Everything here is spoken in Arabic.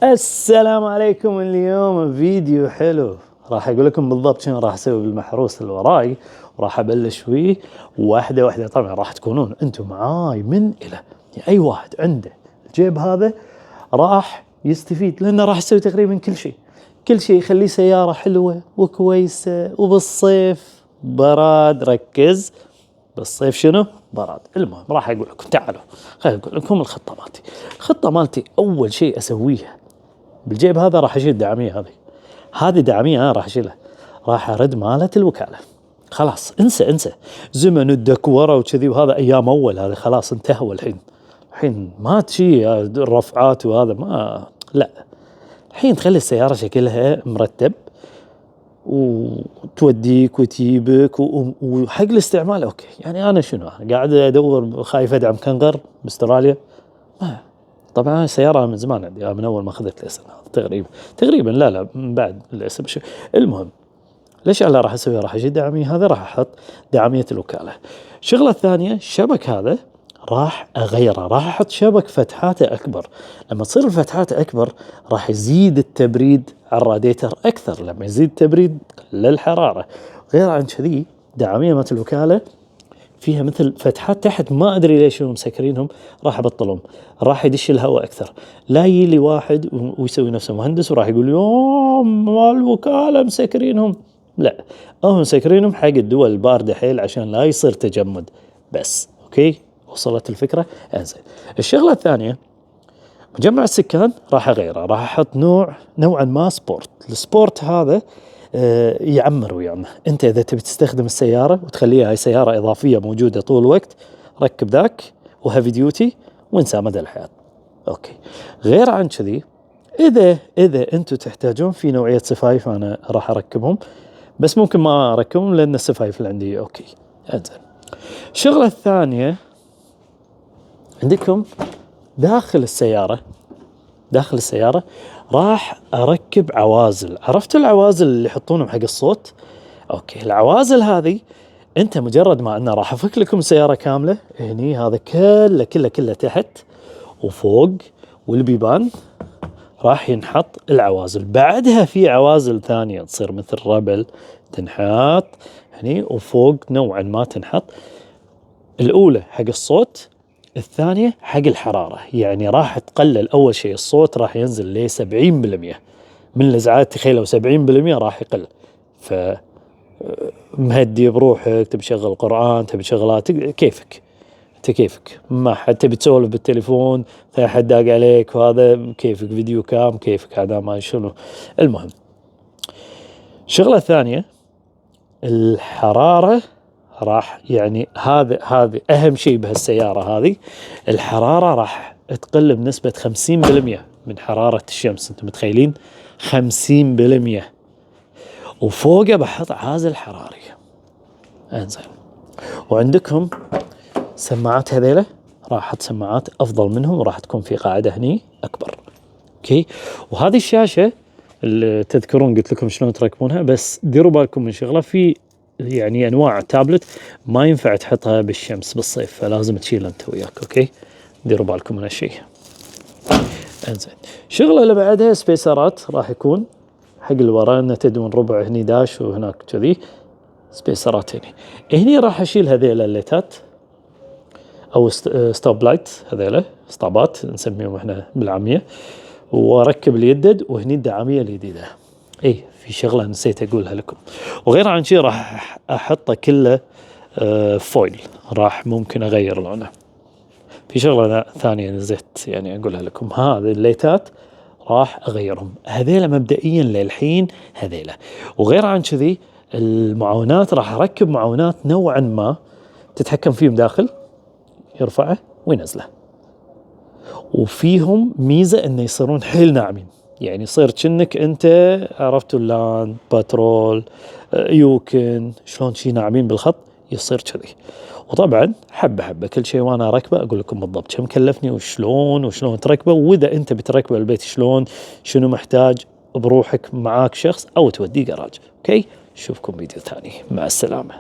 السلام عليكم. اليوم فيديو حلو، راح اقول لكم بالضبط شنو راح اسوي بالمحروس اللي وراي، وراح ابلش فيه واحده واحده. طبعا راح تكونون انتم معاي من الى، يعني اي واحد عنده الجيب هذا راح يستفيد، لانه راح اسوي تقريبا كل شيء يخليه سياره حلوه وكويسه. وبالصيف براد، ركز بالصيف شنو؟ براد. المهم راح اقول لكم، تعالوا خليني اقول لكم الخطه مالتي اول شيء اسويها بالجيب هذا، راح اشيل الدعاميه هذه دعاميه انا راح اشيلها، راح ارد مالة الوكاله. خلاص انسى زمن الدكوره وكذي، وهذا ايام اول، هذا خلاص انتهوا. الحين ما تشي الرفعات وهذا، ما لا، الحين تخلي السياره شكلها مرتب وتوديك وتجيبك وحق الاستعمال اوكي. يعني انا شنو قاعد ادور، خايف ادعم كنغر باستراليا. طبعا السيارة من زمان عندي، من أول ما أخذت الاسم تقريبا لا من بعد الاسم. المهم ليش أنا راح أسوي، راح أجي دعمية هذا، راح أحط دعمية الوكالة. الشغلة الثانية، الشبك هذا راح أغيره، راح أحط شبك فتحاته أكبر. لما تصير الفتحات أكبر راح يزيد التبريد على الراديتر أكثر، لما يزيد التبريد للحرارة. غير عن كذي دعمية مالت الوكالة فيها مثل فتحات تحت، ما أدري ليش هم مسكرينهم، راح أبطلهم، راح يدش الهواء أكثر. لا يجي واحد ويسوي نفسه مهندس وراح يقول يوم مال الوكالة مسكرينهم. لا، هم مسكرينهم حق الدول الباردة حيل عشان لا يصير تجمد بس. أوكي، وصلت الفكرة؟ انزين. الشغلة الثانية، مجمع السكان راح أغيره، راح أحط نوعا ما سبورت. السبورت هذا يعمر ويعمه. انت اذا تبي تستخدم السياره وتخليها هاي سياره اضافيه موجوده طول الوقت، ركب ذاك وهافي ديوتي وانسى مدى الحياه. اوكي. غير عن كذي، اذا انتم تحتاجون في نوعيه سفايف، انا راح اركبهم، بس ممكن ما اركبهم لان السفايف اللي عندي اوكي. انزين. الشغله الثانيه عندكم داخل السياره راح اركب عوازل. عرفت العوازل اللي يحطونهم حق الصوت؟ اوكي، العوازل هذه انت مجرد ما انه راح افك لكم سياره كامله هني، هذا كله تحت وفوق والبيبان راح ينحط العوازل. بعدها في عوازل ثانيه تصير مثل ربل تنحط هني، وفوق نوعا ما تنحط. الاولى حق الصوت، الثانية حق الحرارة. يعني راح تقلل أول شيء الصوت، راح ينزل ل 70% من الإزعاج. تخيلوا 70% راح يقل. مهدي بروحك، تبي تشغل قرآن، تبي شغلات كيفك، انت كيفك، ما حد تبي تسولف بالتليفون، في حد داق عليك وهذا كيفك، فيديو كام كيفك، هذا ما شنو. المهم، الشغلة الثانية الحرارة، راح يعني هذه أهم شيء بهالسيارة هذه. الحرارة راح تقل بنسبة 50% من حرارة الشمس. انتم متخيلين؟ 50%. وفوقه بحط عازل حراري. انزين. وعندكم سماعات هذيله، راح احط سماعات افضل منهم، وراح تكون في قاعدة هني اكبر. اوكي. وهذه الشاشة اللي تذكرون قلت لكم شلون تركبونها، بس ديروا بالكم من شغلة، في يعني انواع تابلت ما ينفع تحطها بالشمس بالصيف، فلازم تشيلها انت وياك. اوكي، ديروا بالكم من هالشيء. انزين. الشغله اللي بعدها سبيسرات، راح يكون حق اللي ورانا تدون ربع هني داش وهناك كذي سبيسرات. هني راح اشيل هذيل الليتات او ستوب لايت، هذيله سطابات نسميهم احنا بالعاميه، واركب اليدد. وهني الدعاميه الجديده. في شغله نسيت اقولها لكم. وغير عن شيء راح احطه كله فويل، راح ممكن اغير لونه. في شغله ثانيه نسيت يعني اقولها لكم، هذه الليتات راح اغيرهم. هذيلا مبدئيا للحين هذيلا. وغير عن كذي المعاونات راح اركب معاونات نوعا ما تتحكم فيهم داخل، يرفعه وينزله. وفيهم ميزه انه يصيرون حيل ناعمين، يعني يصير كأنك انت عرفتوا اللان باترول يوكن شلون شي ناعمين بالخط، يصير كذي. وطبعا حبه كل شيء وانا راكبه اقول لكم بالضبط كم كلفني وشلون تركبه. واذا انت بتركبه البيت شلون، شنو محتاج بروحك، معاك شخص او توديه جراج. اوكي، اشوفكم فيديو ثاني، مع السلامه.